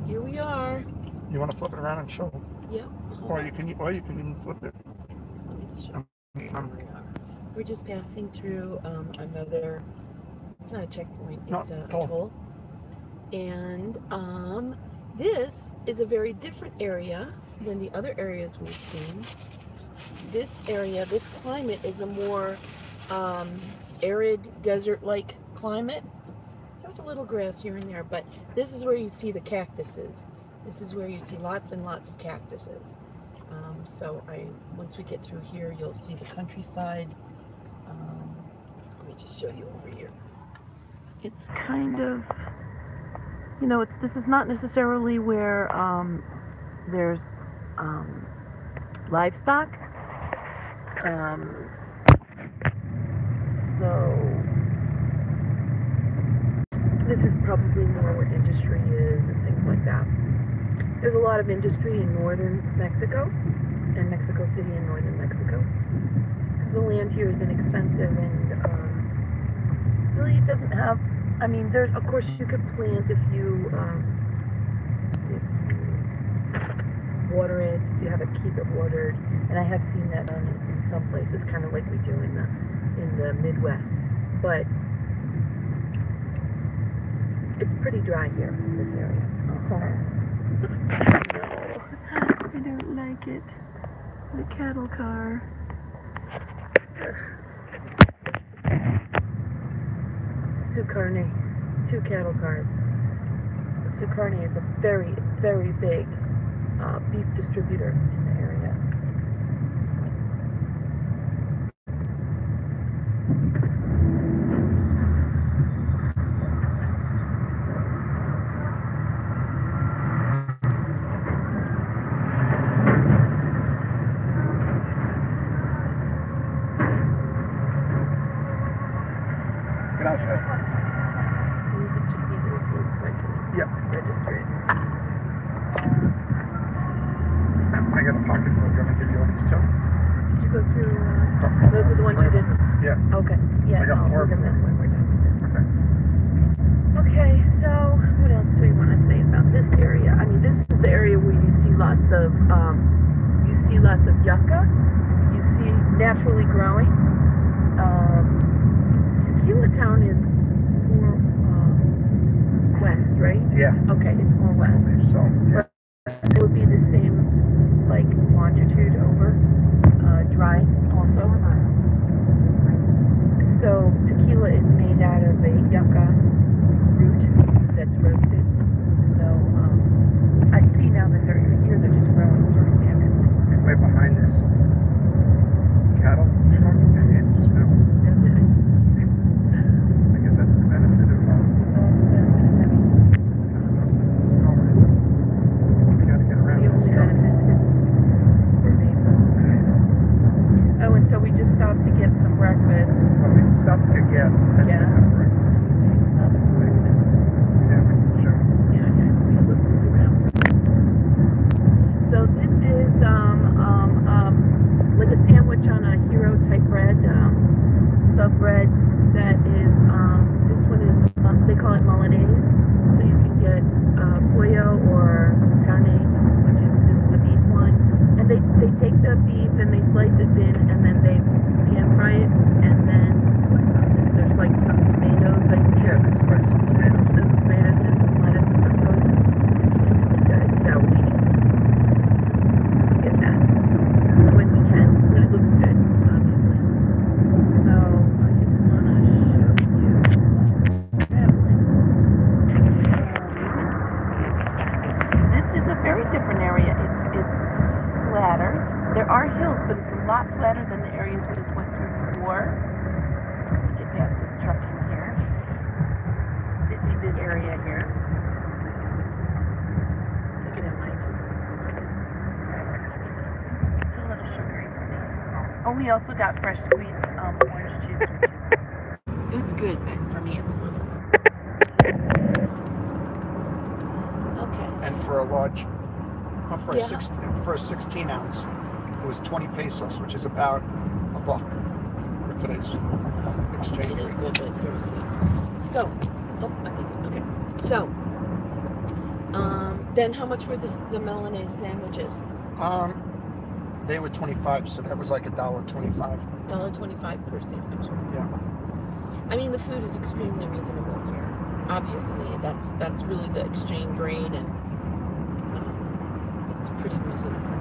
Here we are. You want to flip it around and show them? Yep. Or you can even flip it. Let me just show We're just passing through another. It's not a checkpoint. It's a toll. And this is a very different area than the other areas we've seen. This area, this climate is a more arid, desert-like climate. There's a little grass here and there, but this is where you see the cactuses. This is where you see lots and lots of cactuses. So once we get through here, you'll see the countryside. Let me just show you over here. It's kind of, you know, this is not necessarily where there's livestock. So this is probably more where industry is and things like that. There's a lot of industry in northern Mexico and Mexico City in northern Mexico because the land here is inexpensive and really it doesn't have, I mean, there's, of course you could plant if you water it, if you have it, keep it watered, and I have seen that done in some places, kind of like we do in the Midwest, but it's pretty dry here in this area. No, I don't like it. The cattle car. Sucarne, 2 cattle cars. Sucarne is a very, very big beef distributor in the area. Gracias. You just need the receipt so I can register it. I got a pocket full. I'm going to give you one of these too. Did you go through, those are the ones you didn't? Yeah. Okay. Yeah, I got 4 of them when we're done with this. Okay. Okay, so what else do we want to say about this area? I mean, this is the area where you see lots of yucca. You see naturally growing. Tequila Town is more west, right? Yeah. Okay, it's more west. So, yeah. But it would be the same, like, longitude over, dry also. So tequila is made out of a yucca root that's roasted. So I see now that they're just growing sort of And right behind this cattle truck, it smells. Does it? I guess that's the benefit of Oh, and so we just stopped to get some breakfast. Stop to get gas. Yeah. We'll look this around. So this is like a sandwich on a hero type bread, sub bread that is this one is they call it Milanese. So you can get pollo or carne, this is a beef one, and they take the beef and they slice it thin and then they pan fry it, and then what's on this? There's like some tomatoes, I think. Yeah, there's like some tomatoes. Tomatoes and some lettuce and stuff, so it's actually really good. So we get that when we can, but it looks good, obviously. So I just want to show you traveling. This is a very different area. It's flatter. There are hills, but it's a lot flatter than the areas we just went through before. Let me get past this truck in here. This area here. Look at it, my juice. It's a little sugary for me. Oh, we also got fresh squeezed orange juice, which is it's good, but for me it's a little. Okay. And for a large, for a 16 ounce, it was 20 pesos, which is about $1 for today's exchange It is rate. good, but it's very sweet. So, I think, okay. So, Then how much were the Milanese sandwiches? They were 25, so that was like $1.25. $1.25 per sandwich. Yeah. I mean, the food is extremely reasonable here. Obviously, that's really the exchange rate, and it's pretty reasonable.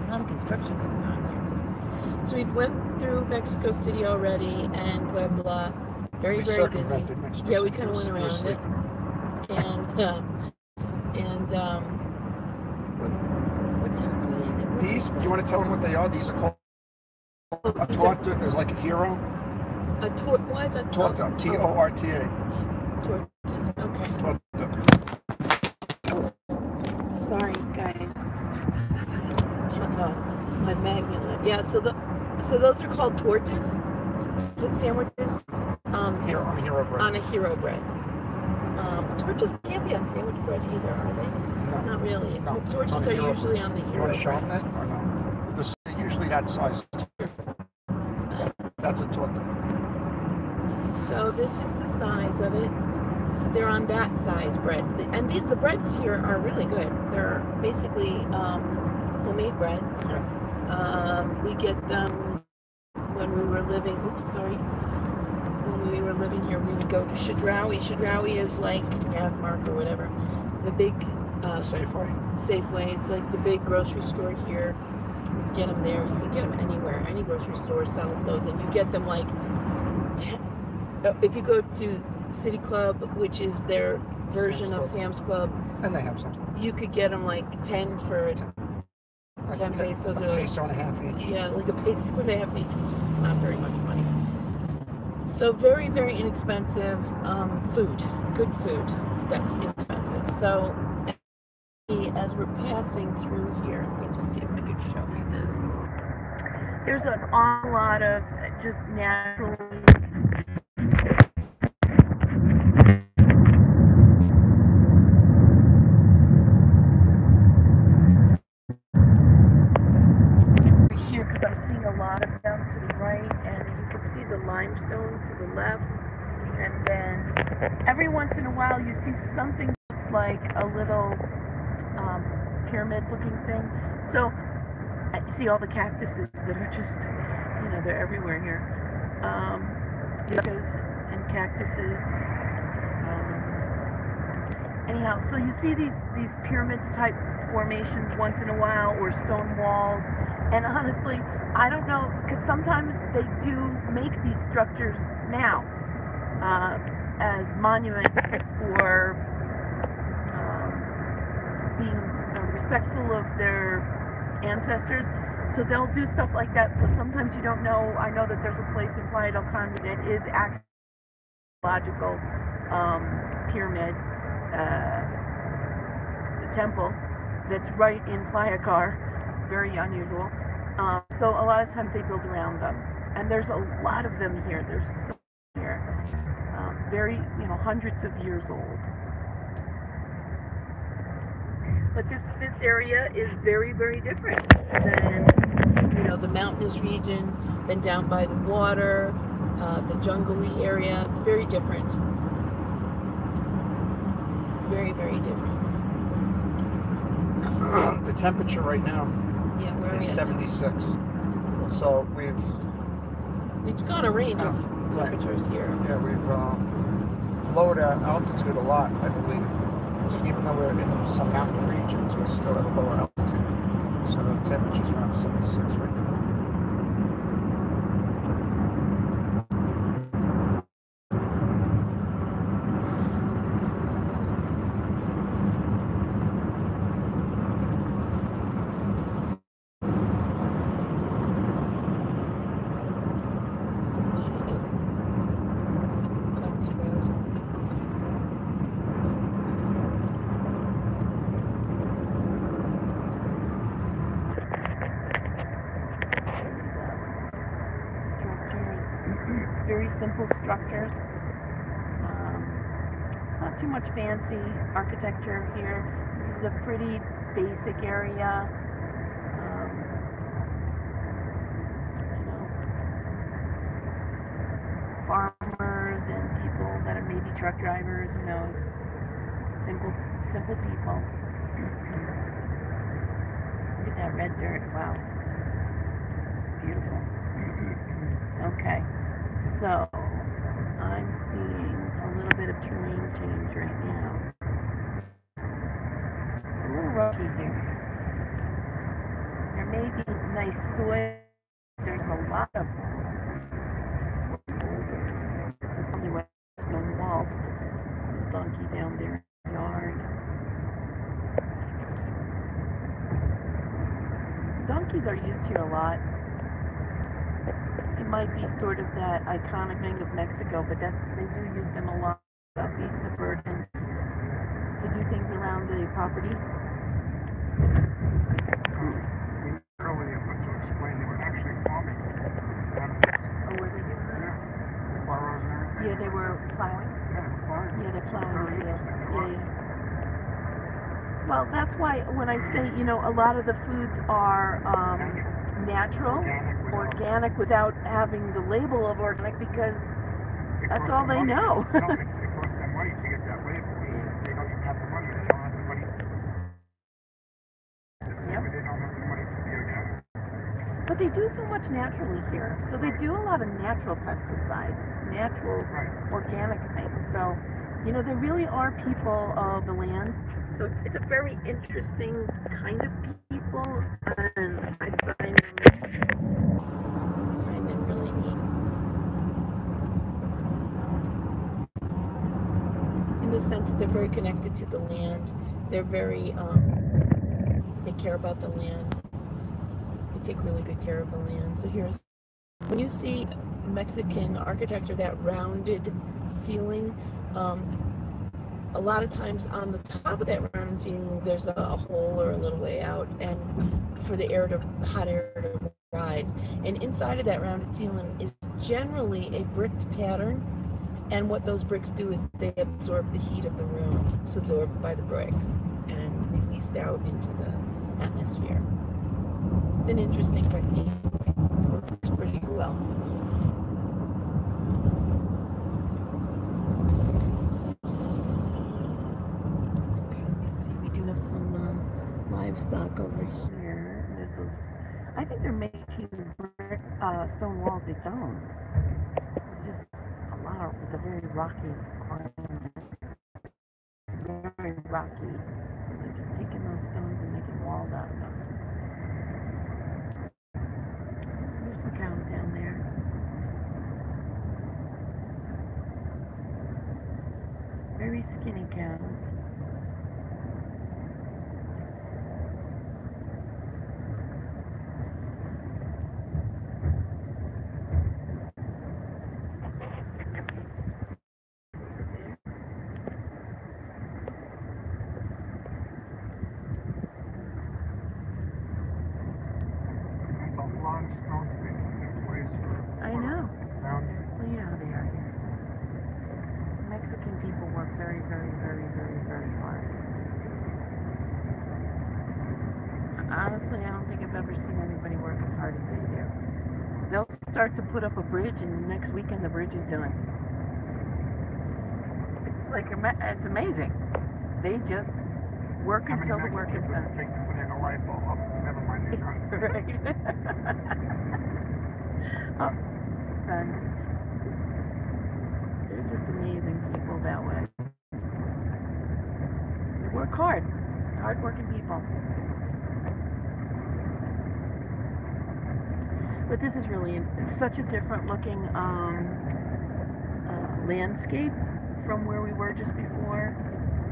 A lot of construction going on here. So we went through Mexico City already, and Puebla. Very busy. Mexico yeah, we City. kind of went around it. And what time are we in? These, do you want to tell them what they are? These are called a torta. Is like a hero. A torta. Why the torta? T-O-R-T-A. Tortas. Okay. Torta. Sorry, guys. My magnet. Yeah. So those are called tortas. Sandwiches. On hero bread. On a hero bread. Tortas can't be on sandwich bread either, are they? No. Not really. No. Tortas are usually on the hero bread. You want to show them that or no? They're usually that size. That's a torta. So this is the size of it. They're on that size bread. And the breads here are really good. They're basically homemade breads. Yeah. We get them when we were living, when we were living here, we would go to Chedraui. Chedraui is like Pathmark or whatever. The big Safeway. It's like the big grocery store here. You can get them there. You can get them anywhere. Any grocery store sells those, and you get them like if you go to City Club, which is their version of Sam's Club, and they have some. You could get them like 10 for 10 pesos. A peso and a half each. Yeah, like a peso and a half each, which is not very much money. So very, very inexpensive food. Good food that's inexpensive. So as we're passing through here, let me just see if I can show you this. There's an awful lot of just natural here, because I'm seeing a lot of them to the right, and you can see the limestone to the left, and then every once in a while you see something that looks like a little pyramid looking thing. So you see all the cactuses that are just, they're everywhere here. Yuccas and cactuses. Anyhow, so you see these pyramids type formations once in a while, or stone walls, and honestly, I don't know, because sometimes they do make these structures now as monuments for being respectful of their ancestors. So they'll do stuff like that. So sometimes you don't know. I know that there's a place in Playa del Carmen that is actually a logical pyramid temple that's right in Playa Car. Very unusual. So a lot of times they build around them, and there's a lot of them here. There's so many here, very, hundreds of years old. But this area is very, very different than, the mountainous region, than down by the water, the jungly area. It's very different. Very, very different. The temperature right now is 76. So we've got a range of temperatures here. Yeah, we've lowered our altitude a lot, I believe. Even though we're in some mountain regions, we're still at a lower altitude. So the temperature's around 76 right now. Very simple structures. Not too much fancy architecture here. This is a pretty basic area. Farmers and people that are maybe truck drivers, who knows. simple people. Look at that red dirt. Wow. Beautiful. Okay. So, I'm seeing a little bit of terrain change right now. It's a little rocky here. There may be nice soil. There's a lot of boulders. This is probably why stone walls. The donkey down there in the yard. Donkeys are used here a lot. It might be sort of that iconic thing of Mexico, but they do use them a lot. Beasts of burden to do things around the property. Earlier, but to explain, they were actually farming. Oh, were they doing that? Yeah. Furrows and everything. Yeah, they were plowing. Yeah, they were plowing. Yeah, they're plowing Very the fields. interesting. Yeah. Well, that's why when I say, a lot of the foods are natural, organic without having the label of organic, because that's all they know. No, it costs them money to get that label. They don't even have the money. They don't have the money. The same, they don't have the money for the organic. But they do so much naturally here. So they do a lot of natural pesticides, natural organic things. So, they really are people of the land. So it's a very interesting kind of people, and I find them really neat. In the sense that they're very connected to the land. They're very, they care about the land. They take really good care of the land. So when you see Mexican architecture, that rounded ceiling, a lot of times on the top of that round ceiling, there's a hole or a little way out, and for the hot air to rise. And inside of that rounded ceiling is generally a bricked pattern. And what those bricks do is they absorb the heat of the room. It's absorbed by the bricks and released out into the atmosphere. It's an interesting technique. It works pretty well. Some livestock over here. There's those. I think they're making stone walls betown. It's just it's a very rocky climate. Very rocky. They're just taking those stones and making walls out of them. There's some cows down there. Very skinny cows. I know. Well, you know how they are here. Mexican people work very, very, very, very, very hard. Honestly, I don't think I've ever seen anybody work as hard as they do. They'll start to put up a bridge, and next weekend the bridge is done. It's amazing. They just work until the work is done. Take to put in a light bulb. Never mind the gun. Right. And they're just amazing people that way. They work hard. Hard-working people. But this is really such a different looking landscape from where we were just before.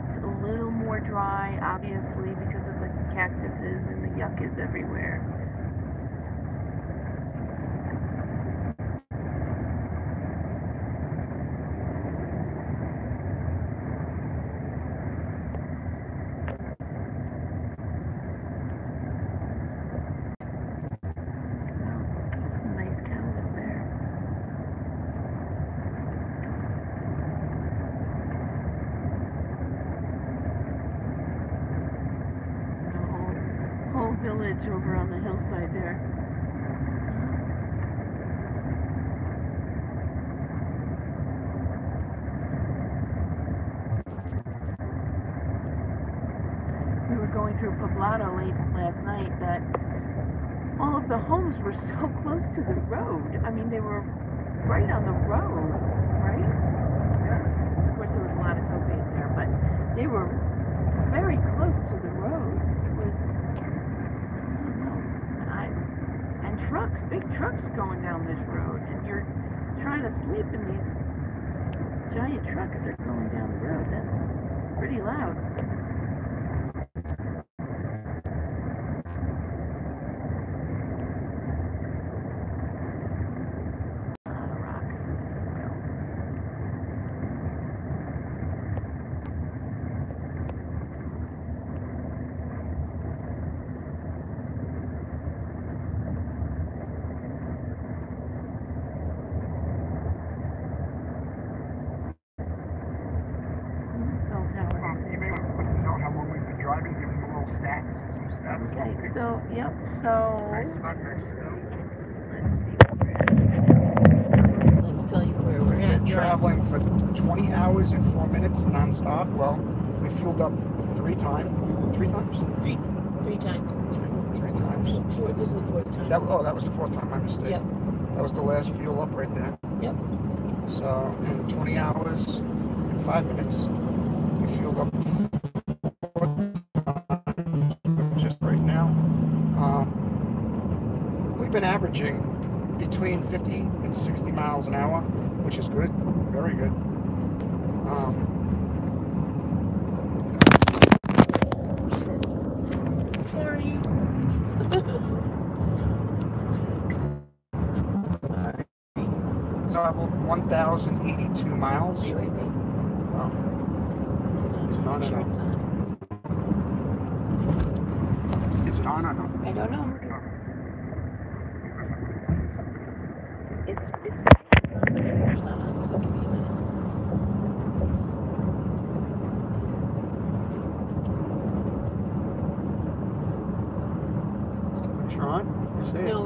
It's a little more dry, obviously, because of the cactuses and the yuccas everywhere. Village over on the hillside there. were going through Poblado late last night that all of the homes were so close to the road. I mean, they were right on the road, right? Of course, there was a lot of cafes there, but they were very close to the road. It was, I don't know, and trucks, big trucks going down this road, and you're trying to sleep, and these giant trucks are going down the road. That's pretty loud. Okay, so, yep, so, let's tell you where we're at. Been traveling for 20 hours and 4 minutes non-stop. Well, we fueled up three times. Three times. Three times. This is the fourth time. That was the fourth time, my mistake. Yep. That was the last fuel up right there. Yep. So, in 20 hours and 5 minutes, we fueled up 4 times just right now. We've been averaging between 50 and 60 miles an hour, which is good, very good. Sorry. Sorry. Traveled 1,082 miles. Wait. Wow. Is it on or no? Is it on or no? I don't know. It's not on, so give me a minute. Is the picture on? You see it? No,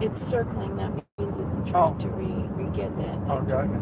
it's circling. That means it's trying to re-get that. Oh, got it.